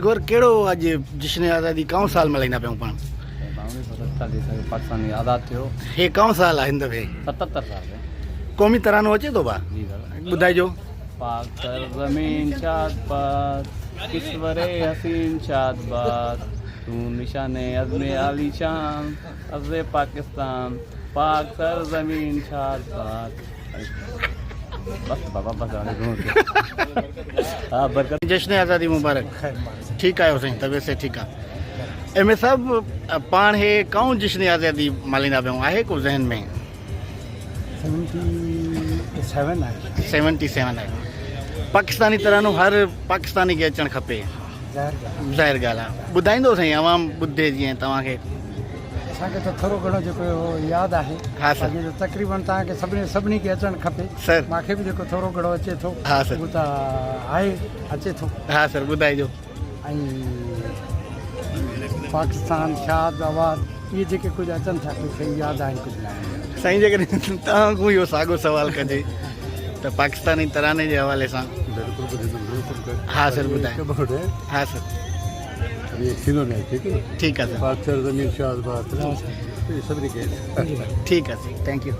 गोर केड़ो आज जश्न आज़ादी कौन साल मल्हाईंदा पियूं पाण? 1947 पाकिस्तान आज़ाद थियो। हे कौन साल आहे हिन दफ़े? 77 साल क़ौमी तरानो अचे थो भा? जी दादा। ॿुधाइजो। पाक ज़मीन शादबाद किश्वरे हसीन शादबाद तू निशाने अज़्मे आली शान अज़े पाकिस्तान पाक ज़मीन शादबाद। बस बाबा बस हाँ बरकत। जश्न आज़ादी मुबारक। ठीक आहियो साईं, तबियत से ठीक आहे? एम ए साहब पाण हे कौन जश्न आज़ादी मल्हाईंदा पियूं, आहे को ज़हन में? 77 आहे। पाकिस्तानी तरानो हर पाकिस्तानी खे अचणु खपे, ज़ाहिर ॻाल्हि आहे। ॿुधाईंदो साईं आवाम ॿुधे जीअं तव्हांखे। असांखे त थोरो घणो जेको यादि आहे। हा सर। तक़रीबन तव्हांखे सभिनी खे अचणु खपे। सर मूंखे बि जेको थोरो घणो अचे थो। हा सर। उहो त आहे, अचे थो। हा सर ॿुधाइजो। ऐं पाकिस्तान शाद आबाद इहे जेके कुझु अचनि था कुझु यादि आहिनि कुझु न आहिनि। साईं जेकॾहिं तव्हां खां इहो साॻियो सवाल कजे त पाकिस्तानी तराने जे हवाले सां। हा सर ॿुधायो। हा सर ठीक है सर। ठीक है सर, थैंक यू।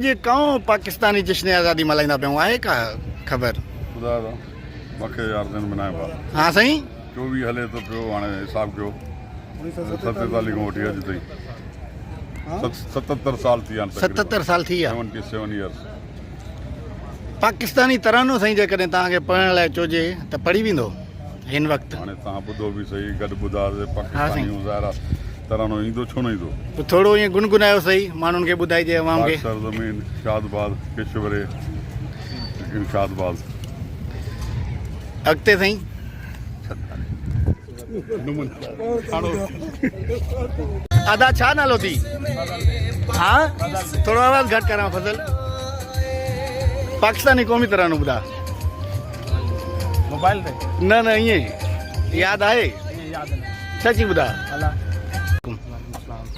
ये कौन पाकिस्तानी जश्न आज़ादी मल्हाईंदा पियूं, आहे का ख़बर? ॿुधायो त मूंखे यार दिन मल्हाइबो आहे। हा साईं। 24 हले थो पियो, हाणे हिसाब कयो 47 खां वठी अॼु ताईं 77 साल थी विया आहिनि। 77 साल थी विया। 77 इयर्स। पाकिस्तानी तरानो साईं जेकॾहिं तव्हांखे पढ़ण लाइ चोजे त पढ़ी वेंदो हिन वक़्तु? हाणे तव्हां ॿुधो बि सही, गॾु ॿुधायोसीं पाकिस्तानी ज़ाहिर तरानो ईंदो छो न ईंदो। त थोरो ईअं गुनगुनायो सही, माण्हुनि खे ॿुधाइजे अवाम खे। सरज़मीन शादबाद किश्वरे शादबाद। अॻिते साईं। अदा छा नालो थी? हा थोरो आवाज़ घटि करां फज़ल। पाकिस्तानी क़ौमी तरानो ॿुधा। मोबाइल पे न न ईअं यादि आहे? सची ॿुधा।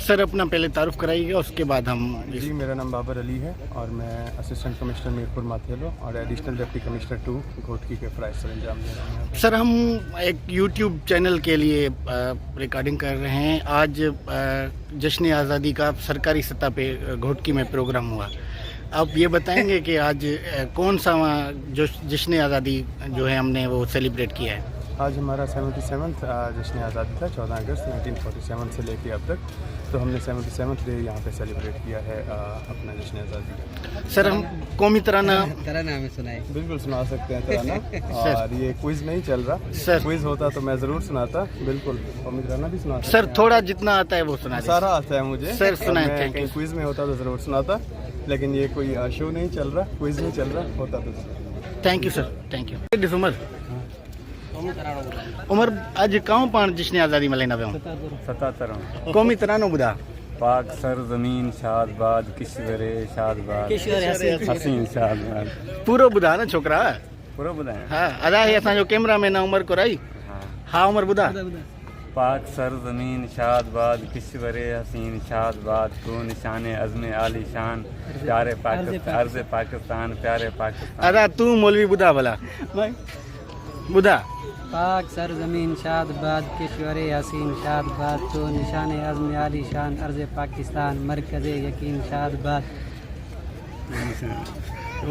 सर अपना पहले तारुफ कराइएगा, उसके बाद हम। जी मेरा नाम बाबर अली है और मैं असिस्टेंट कमिश्नर मीरपुर माथेलो और एडिशनल डिप्टी कमिश्नर 2 घोटकी के फ़राइज़ सर अंजाम दे रहे हैं। सर हम एक यूट्यूब चैनल के लिए रिकॉर्डिंग कर रहे हैं। आज जश्न आज़ादी का सरकारी सतह पे घोटकी में प्रोग्राम हुआ। आप ये बताएंगे कि आज कौन सा जो जश्न आज़ादी जो है हमने वो सेलिब्रेट किया है? आज हमारा 77th जश्न आज़ादी था, 14 अगस्त 1947 से लेके अब तक। तो हमने 77th डे यहाँ पे सेलिब्रेट किया है अपना जश्न आज़ादी। सर हम कौमी तराना हमें सुनाए। बिल्कुल सुना सकते हैं तराना। और ये क्विज़ नहीं चल रहा। सर क्विज़ होता तो मैं ज़रूर सुनाता। बिल्कुल कौमी तराना भी सुनाता। सर थोड़ा जितना आता है वो सुना दीजिए। सारा आता है मुझे सर सुनाए। मैं थैंक कहीं यू। क्विज़ में होता तो ज़रूर सुनाता, लेकिन ये कोई शो नहीं चल रहा, क्विज़ नहीं चल रहा, होता तो। Thank you sir, thank you. Umar अॼु कौन पाण जश्न आज़ादी मल्हाईंदा पियूं? 77 क़ौमी तरानो ॿुधा। पाक ज़मीन शादबाद किश्वरे शादबाद हसीन शादबाद। पूरो ॿुधा न छोकिरा। पूरा ॿुधायां? हा अदा हे असांजो कैमरामैन आहे उमर कुराई। हा उमर ॿुधा। पाक ज़मीन शादबाद किश्वरे हसीन शादबाद तू निशाने अज़्मे आली शान प्यारे पाकिस्तान अर्ज़े पाकिस्तान प्यारे पाकिस्तान। अदा तू मौलवी ॿुधा भला ॿुधा। पाक सरजमीन शादबाद किश्वरे हसीन शादबाद तो निशान अज़्म आली शान अर्ज़ पाकिस्तान मरकज़ यकीन शादबाद।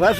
बस